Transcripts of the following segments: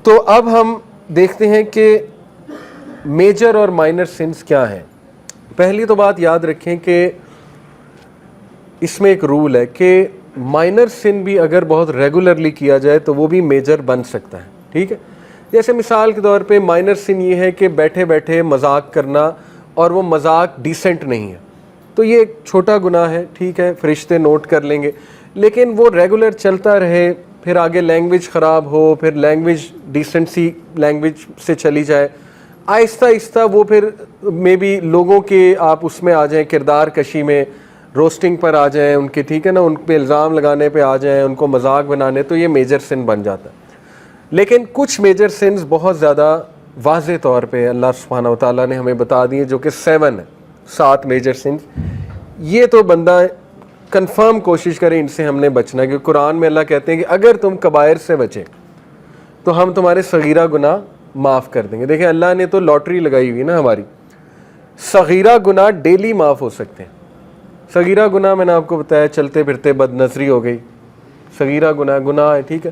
تو اب ہم دیکھتے ہیں کہ میجر اور مائنر سنس کیا ہیں. پہلی تو بات یاد رکھیں کہ اس میں ایک رول ہے کہ مائنر سن بھی اگر بہت ریگولرلی کیا جائے تو وہ بھی میجر بن سکتا ہے. ٹھیک ہے, جیسے مثال کے طور پہ مائنر سن یہ ہے کہ بیٹھے بیٹھے مذاق کرنا اور وہ مذاق ڈیسنٹ نہیں ہے, تو یہ ایک چھوٹا گناہ ہے. ٹھیک ہے, فرشتے نوٹ کر لیں گے, لیکن وہ ریگولر چلتا رہے, پھر آگے لینگویج خراب ہو, پھر لینگویج ڈیسنسی لینگویج سے چلی جائے, آہستہ آہستہ وہ پھر مے بی لوگوں کے آپ اس میں آ جائیں, کردار کشی میں, روسٹنگ پر آ جائیں ان کے, ٹھیک ہے نا, ان پہ الزام لگانے پہ آ جائیں, ان کو مذاق بنانے, تو یہ میجر سن بن جاتا ہے. لیکن کچھ میجر سنز بہت زیادہ واضح طور پہ اللہ سبحانہ و تعالیٰ نے ہمیں بتا دیے, جو کہ 7 ہے, 7 میجر سنز. یہ تو بندہ کنفرم کوشش کرے ان سے ہم نے بچنا, کیونکہ قرآن میں اللہ کہتے ہیں کہ اگر تم کبائر سے بچے تو ہم تمہارے صغیرہ گناہ معاف کر دیں گے. دیکھیں اللہ نے تو لاٹری لگائی ہوئی نا ہماری, صغیرہ گناہ ڈیلی معاف ہو سکتے ہیں. صغیرہ گناہ میں نے آپ کو بتایا, چلتے پھرتے بد نظری ہو گئی, صغیرہ گناہ ہے. ٹھیک ہے,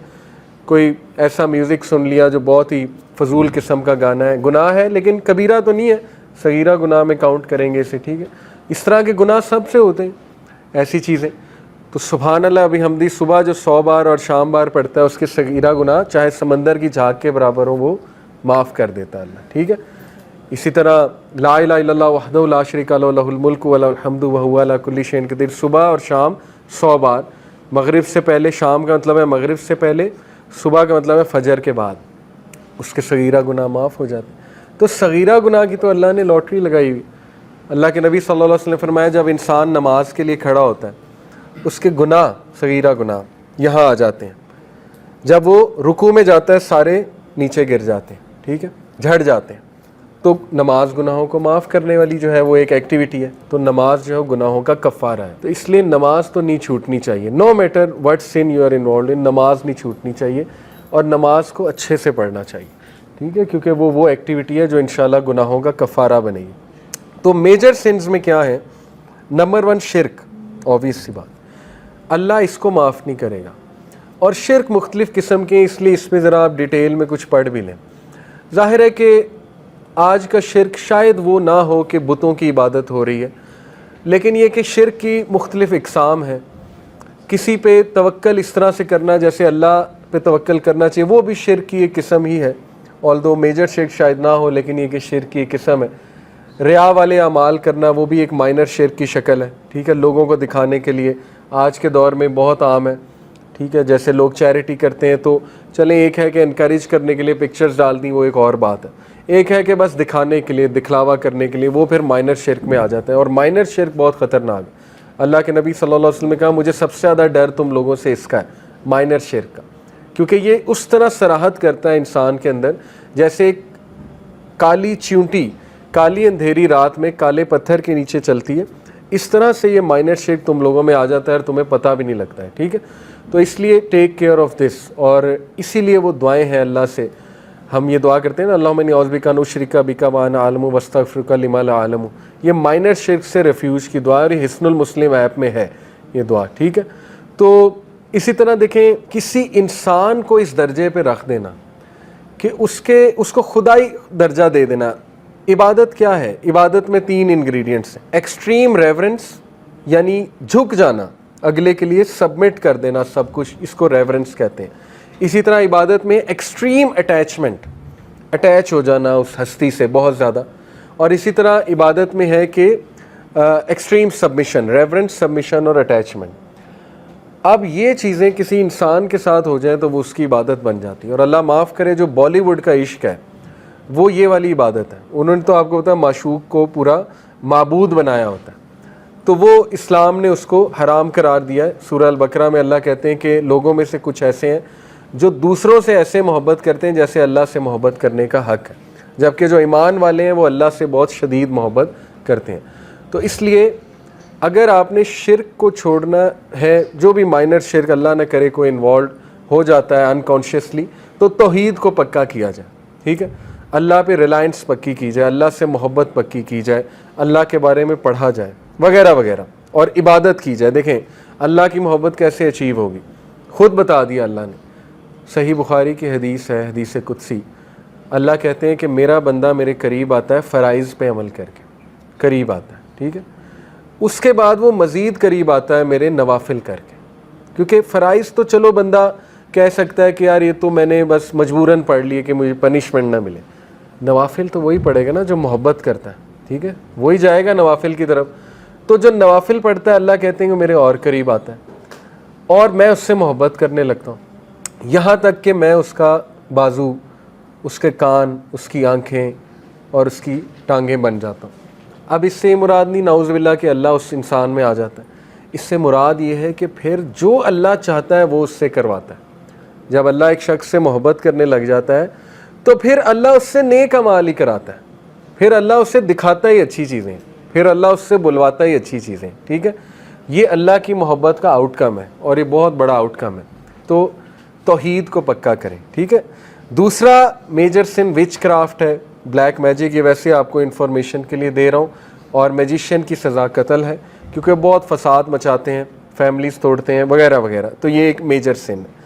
کوئی ایسا میوزک سن لیا جو بہت ہی فضول قسم کا گانا ہے, گناہ ہے لیکن کبیرہ تو نہیں ہے, صغیرہ گناہ میں کاؤنٹ کریں گے اسے. ٹھیک ہے, اس طرح کے گناہ سب سے ہوتے ہیں ایسی چیزیں. تو سبحان اللہ ابھی حمدی صبح جو 100 بار اور شام بار پڑھتا ہے, اس کے صغیرہ گناہ چاہے سمندر کی جھاگ کے برابر ہو وہ معاف کر دیتا ہے اللہ. ٹھیک ہے, اسی طرح لا الہ الا اللہ وحدہ لا شریک لہ لہ الملک ولہ الحمد وہو علی کل شیء قدیر, صبح اور شام 100 بار. مغرب سے پہلے, شام کا مطلب ہے مغرب سے پہلے, صبح کا مطلب ہے فجر کے بعد, اس کے صغیرہ گناہ معاف ہو جاتے ہیں. تو صغیرہ گناہ کی تو اللہ نے لاٹری لگائی ہوئی. اللہ کے نبی صلی اللہ علیہ وسلم نے فرمایا جب انسان نماز کے لیے کھڑا ہوتا ہے اس کے گناہ, صغیرہ گناہ یہاں آ جاتے ہیں, جب وہ رکوع میں جاتا ہے سارے نیچے گر جاتے ہیں. ٹھیک ہے, جھڑ جاتے ہیں. تو نماز گناہوں کو معاف کرنے والی جو ہے وہ ایک ایکٹیویٹی ہے, تو نماز جو ہے گناہوں کا کفارہ ہے. تو اس لیے نماز تو نہیں چھوٹنی چاہیے, no matter what sin you are involved in, نماز نہیں چھوٹنی چاہیے اور نماز کو اچھے سے پڑھنا چاہیے. ٹھیک ہے, کیونکہ وہ ایکٹیویٹی ہے جو انشاءاللہ گناہوں کا کفارہ بنے گی. تو میجر سنز میں کیا ہے؟ نمبر 1 شرک, obvious سی بات, اللہ اس کو معاف نہیں کرے گا. اور شرک مختلف قسم کے, اس لیے اس میں ذرا آپ ڈیٹیل میں کچھ پڑھ بھی لیں. ظاہر ہے کہ آج کا شرک شاید وہ نہ ہو کہ بتوں کی عبادت ہو رہی ہے, لیکن یہ کہ شرک کی مختلف اقسام ہیں. کسی پہ توکل اس طرح سے کرنا جیسے اللہ پہ توکل کرنا چاہیے, وہ بھی شرک کی ایک قسم ہی ہے, although میجر شرک شاید نہ ہو, لیکن یہ کہ شرک کی ایک قسم ہے. ریا والے اعمال کرنا وہ بھی ایک مائنر شرک کی شکل ہے. ٹھیک ہے, لوگوں کو دکھانے کے لیے آج کے دور میں بہت عام ہے. ٹھیک ہے, جیسے لوگ چیریٹی کرتے ہیں تو چلیں, ایک ہے کہ انکریج کرنے کے لیے پکچرز ڈال دیں, وہ ایک اور بات ہے. ایک ہے کہ بس دکھانے کے لیے, دکھلاوا کرنے کے لیے, وہ پھر مائنر شرک میں آ جاتا ہے. اور مائنر شرک بہت خطرناک ہے. اللہ کے نبی صلی اللہ علیہ وسلم نے کہا مجھے سب سے زیادہ ڈر تم لوگوں سے اس کا ہے, مائنر شرک کا, کیونکہ یہ اس طرح صراحت کرتا ہے انسان کے اندر جیسے ایک کالی چیونٹی کالی اندھیری رات میں کالے پتھر کے نیچے چلتی ہے, اس طرح سے یہ مائنر شرک تم لوگوں میں آ جاتا ہے اور تمہیں پتہ بھی نہیں لگتا ہے. ٹھیک ہے, تو اس لیے ٹیک کیئر آف دس, اور اسی لیے وہ دعائیں ہیں اللہ سے, ہم یہ دعا کرتے ہیں نا, اللہم انی اعوذ بک ان اشرک بک وانا اعلم واستغفرک لما لا اعلم. یہ مائنر شرک سے ریفیوج کی دعا, اور یہ حصن المسلم ایپ میں ہے یہ دعا. ٹھیک ہے, تو اسی طرح دیکھیں کسی انسان کو اس درجے پہ رکھ دینا کہ اس کو خدائی درجہ دے دینا. عبادت کیا ہے؟ عبادت میں 3 انگریڈینٹس ہیں. ایکسٹریم ریورنس, یعنی جھک جانا, اگلے کے لیے سبمٹ کر دینا سب کچھ, اس کو ریورنس کہتے ہیں. اسی طرح عبادت میں ایکسٹریم اٹیچمنٹ, اٹیچ ہو جانا اس ہستی سے بہت زیادہ. اور اسی طرح عبادت میں ہے کہ ایکسٹریم سبمیشن, ریورنس, سبمیشن اور اٹیچمنٹ. اب یہ چیزیں کسی انسان کے ساتھ ہو جائیں تو وہ اس کی عبادت بن جاتی ہے. اور اللہ معاف کرے جو بالی ووڈ کا عشق ہے وہ یہ والی عبادت ہے. انہوں نے تو آپ کو پتا ہے معشوق کو پورا معبود بنایا ہوتا ہے, تو وہ اسلام نے اس کو حرام قرار دیا ہے. سورہ البقرہ میں اللہ کہتے ہیں کہ لوگوں میں سے کچھ ایسے ہیں جو دوسروں سے ایسے محبت کرتے ہیں جیسے اللہ سے محبت کرنے کا حق ہے, جبکہ جو ایمان والے ہیں وہ اللہ سے بہت شدید محبت کرتے ہیں. تو اس لیے اگر آپ نے شرک کو چھوڑنا ہے, جو بھی مائنر شرک اللہ نہ کرے کوئی انوالوڈ ہو جاتا ہے انکانشیسلی, تو توحید کو پکا کیا جائے. ٹھیک ہے, اللہ پہ ریلائنس پکی کی جائے, اللہ سے محبت پکی کی جائے, اللہ کے بارے میں پڑھا جائے وغیرہ وغیرہ, اور عبادت کی جائے. دیکھیں اللہ کی محبت کیسے اچیو ہوگی, خود بتا دیا اللہ نے. صحیح بخاری کی حدیث ہے، حدیث قدسی، اللہ کہتے ہیں کہ میرا بندہ میرے قریب آتا ہے فرائض پہ عمل کر کے، قریب آتا ہے، ٹھیک ہے، اس کے بعد وہ مزید قریب آتا ہے میرے نوافل کر کے. کیونکہ فرائض تو چلو بندہ کہہ سکتا ہے کہ یار یہ تو میں نے بس مجبوراً پڑھ لیے کہ مجھے پنشمنٹ نہ ملے. نوافل تو وہی پڑھے گا نا جو محبت کرتا ہے، ٹھیک ہے، وہی جائے گا نوافل کی طرف. تو جو نوافل پڑھتا ہے اللہ کہتے ہیں کہ میرے اور قریب آتا ہے اور میں اس سے محبت کرنے لگتا ہوں، یہاں تک کہ میں اس کا بازو، اس کے کان، اس کی آنکھیں اور اس کی ٹانگیں بن جاتا ہوں. اب اس سے مراد نہیں نعوذ باللہ کہ اللہ اس انسان میں آ جاتا ہے، اس سے مراد یہ ہے کہ پھر جو اللہ چاہتا ہے وہ اس سے کرواتا ہے. جب اللہ ایک شخص سے محبت کرنے لگ جاتا ہے تو پھر اللہ اس سے نیک اعمال ہی کراتا ہے، پھر اللہ اس سے دکھاتا ہی اچھی چیزیں، پھر اللہ اس سے بلواتا ہی اچھی چیزیں، ٹھیک ہے. یہ اللہ کی محبت کا آؤٹ کم ہے اور یہ بہت بڑا آؤٹ کم ہے. تو توحید کو پکا کریں، ٹھیک ہے. دوسرا میجر سن وچ کرافٹ ہے، بلیک میجک. یہ ویسے آپ کو انفارمیشن کے لیے دے رہا ہوں. اور میجیشین کی سزا قتل ہے کیونکہ بہت فساد مچاتے ہیں، فیملیز توڑتے ہیں وغیرہ وغیرہ. تو یہ ایک میجر سن ہے.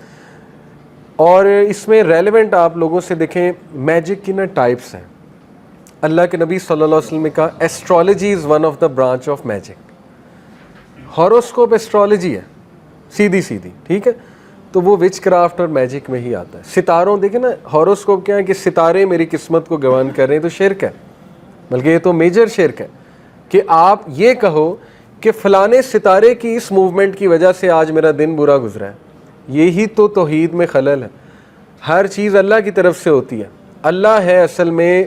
اور اس میں ریلیونٹ آپ لوگوں سے دیکھیں میجک کی نا ٹائپس ہیں. اللہ کے نبی صلی اللہ علیہ وسلم نے کہا astrology is one of the branch of magic. Horoscope astrology ہے سیدھی سیدھی، ٹھیک ہے. تو وہ وچ کرافٹ اور میجک میں ہی آتا ہے. ستاروں دیکھیں نا، ہاروسکوپ کیا ہے کہ ستارے میری قسمت کو گواہان کر رہے ہیں، تو شرک ہے، بلکہ یہ تو میجر شرک ہے کہ آپ یہ کہو کہ فلانے ستارے کی اس موومنٹ کی وجہ سے آج میرا دن برا گزرا ہے. یہی تو توحید میں خلل ہے. ہر چیز اللہ کی طرف سے ہوتی ہے، اللہ ہے اصل میں.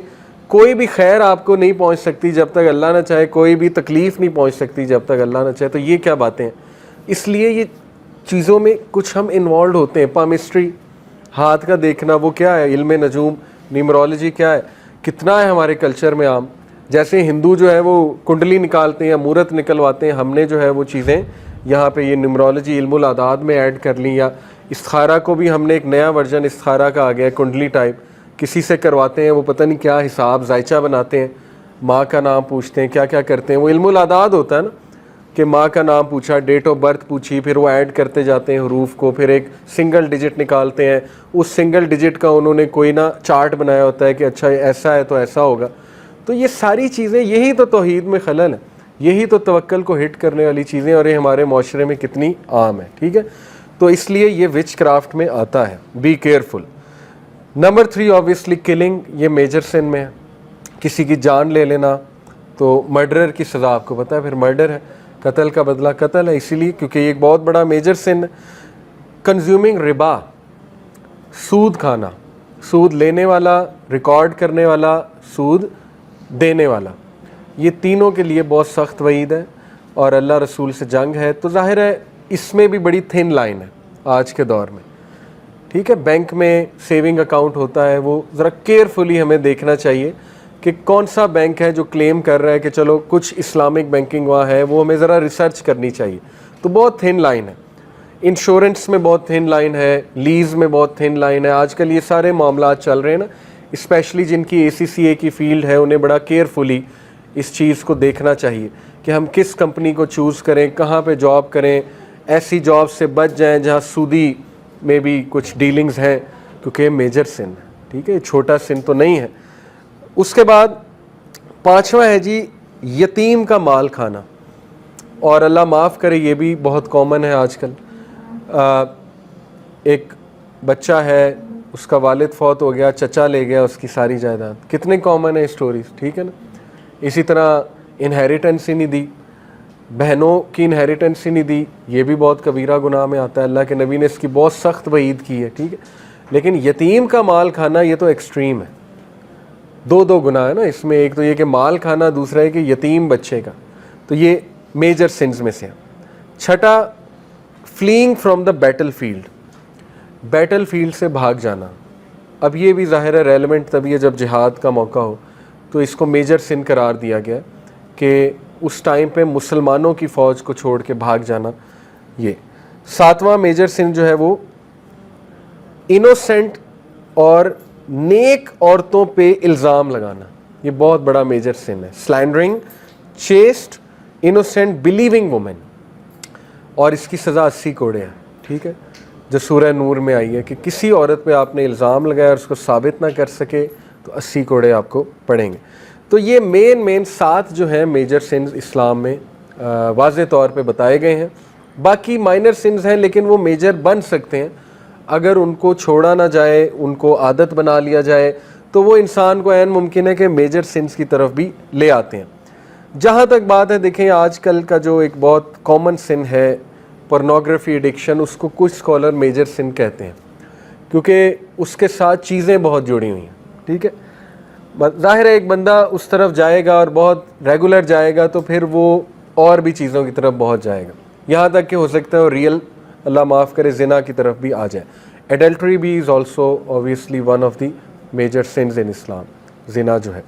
کوئی بھی خیر آپ کو نہیں پہنچ سکتی جب تک اللہ نہ چاہے، کوئی بھی تکلیف نہیں پہنچ سکتی جب تک اللہ نہ چاہے. تو یہ کیا باتیں ہیں. اس لیے یہ چیزوں میں کچھ ہم انوالوڈ ہوتے ہیں. پامسٹری، ہاتھ کا دیکھنا، وہ کیا ہے، علم نجوم، نیمرولوجی کیا ہے، کتنا ہے ہمارے کلچر میں عام. جیسے ہندو جو ہے وہ کنڈلی نکالتے ہیں یا مورت نکلواتے ہیں، ہم نے جو ہے وہ چیزیں یہاں پہ یہ نیمرولوجی علم الاعداد میں ایڈ کر لی. یا استخارہ کو بھی ہم نے ایک نیا ورژن استخارہ کا آ گیا ہے، کنڈلی ٹائپ. کسی سے کرواتے ہیں، وہ پتہ نہیں کیا حساب ذائچہ بناتے ہیں، ماں کا نام پوچھتے ہیں، کیا کیا کرتے ہیں. وہ علم الاعداد ہوتا ہے نا کہ ماں کا نام پوچھا، ڈیٹ آف برتھ پوچھی، پھر وہ ایڈ کرتے جاتے ہیں حروف کو، پھر ایک سنگل ڈیجٹ نکالتے ہیں. اس سنگل ڈیجٹ کا انہوں نے کوئی نہ چارٹ بنایا ہوتا ہے کہ اچھا ایسا ہے تو ایسا ہوگا. تو یہ ساری چیزیں، یہی تو توحید میں خلل ہے، یہی تو توکل کو ہٹ کرنے والی چیزیں، اور یہ ہمارے معاشرے میں کتنی عام ہے، ٹھیک ہے. تو اس لیے یہ وچ کرافٹ میں آتا ہے. Be careful. Number 3 obviously killing. یہ میجر سن میں ہے. کسی کی جان لے لینا. تو مرڈرر کی سزا آپ کو پتہ ہے، پھر مرڈر ہے، قتل کا بدلہ قتل ہے، اسی لیے کیونکہ یہ ایک بہت بڑا میجر سن ہے. کنزیومنگ ربا، سود کھانا، سود لینے والا، ریکارڈ کرنے والا، سود دینے والا، یہ تینوں کے لیے بہت سخت وعید ہے اور اللہ رسول سے جنگ ہے. تو ظاہر ہے اس میں بھی بڑی تھن لائن ہے آج کے دور میں، ٹھیک ہے. بینک میں سیونگ اکاؤنٹ ہوتا ہے، وہ ذرا کیئرفلی ہمیں دیکھنا چاہیے کہ کون سا بینک ہے جو کلیم کر رہا ہے کہ چلو کچھ اسلامک بینکنگ وہاں ہے، وہ ہمیں ذرا ریسرچ کرنی چاہیے. تو بہت تھن لائن ہے. انشورنس میں بہت تھن لائن ہے، لیز میں بہت تھن لائن ہے. آج کل یہ سارے معاملات چل رہے ہیں نا، اسپیشلی جن کی اے سی سی اے کی فیلڈ ہے، انہیں بڑا کیئرفلی اس چیز کو دیکھنا چاہیے کہ ہم کس کمپنی کو چوز کریں، کہاں پہ جاب کریں. ایسی جاب سے بچ جائیں جہاں سودی میں بھی کچھ ڈیلنگز ہیں، کیونکہ یہ میجر سن ہے، ٹھیک ہے، چھوٹا سن تو نہیں ہے. اس کے بعد 5واں ہے جی یتیم کا مال کھانا. اور اللہ معاف کرے یہ بھی بہت کامن ہے آج کل. ایک بچہ ہے، اس کا والد فوت ہو گیا، چچا لے گیا اس کی ساری جائیداد. کتنے کامن ہے اسٹوریز، ٹھیک ہے نا. اسی طرح انہیریٹنس ہی نہیں دی، بہنوں کی انہیریٹنس ہی نہیں دی، یہ بھی بہت کبیرہ گناہ میں آتا ہے. اللہ کے نبی نے اس کی بہت سخت وعید کی ہے، ٹھیک ہے. لیکن یتیم کا مال کھانا یہ تو ایکسٹریم ہے. دو گناہ ہے نا اس میں، ایک تو یہ کہ مال کھانا، دوسرا ہے کہ یتیم بچے کا. تو یہ میجر سنز میں سے ہے. 6 fleeing from the battle field. Battle field سے بھاگ جانا. اب یہ بھی ظاہر ہے ریلیونٹ تبھی ہے جب جہاد کا موقع ہو، تو اس کو میجر سن قرار دیا گیا کہ اس ٹائم پہ مسلمانوں کی فوج کو چھوڑ کے بھاگ جانا. یہ 7واں میجر سن جو ہے وہ انوسینٹ اور نیک عورتوں پہ الزام لگانا. یہ بہت بڑا میجر سن ہے. Slandering chaste innocent believing women, اور اس کی سزا 80 کوڑے ہے، ٹھیک ہے. جو سورہ نور میں آئی ہے کہ کسی عورت پہ آپ نے الزام لگایا اور اس کو ثابت نہ کر سکے تو 80 کوڑے آپ کو پڑیں گے. تو یہ مین 7 جو ہیں میجر سنز اسلام میں واضح طور پہ بتائے گئے ہیں. باقی مائنر سنز ہیں لیکن وہ میجر بن سکتے ہیں اگر ان کو چھوڑا نہ جائے, ان کو عادت بنا لیا جائے تو وہ انسان کو عین ممکن ہے کہ میجر سنز کی طرف بھی لے آتے ہیں. جہاں تک بات ہے, دیکھیں آج کل کا جو ایک بہت کامن سن ہے پورنوگرافی ایڈکشن, اس کو کچھ اسکالر میجر سن کہتے ہیں کیونکہ اس کے ساتھ چیزیں بہت جڑی ہوئی ہیں. ٹھیک ہے, ظاہر ہے ایک بندہ اس طرف جائے گا اور بہت ریگولر جائے گا تو پھر وہ اور بھی چیزوں کی طرف بہت جائے گا, یہاں تک کہ ہو سکتا ہے وہ ریئل, اللہ معاف کرے, زنا کی طرف بھی آ جائے. ایڈلٹری بھی is also obviously one of the major sins in Islam, زنا جو ہے.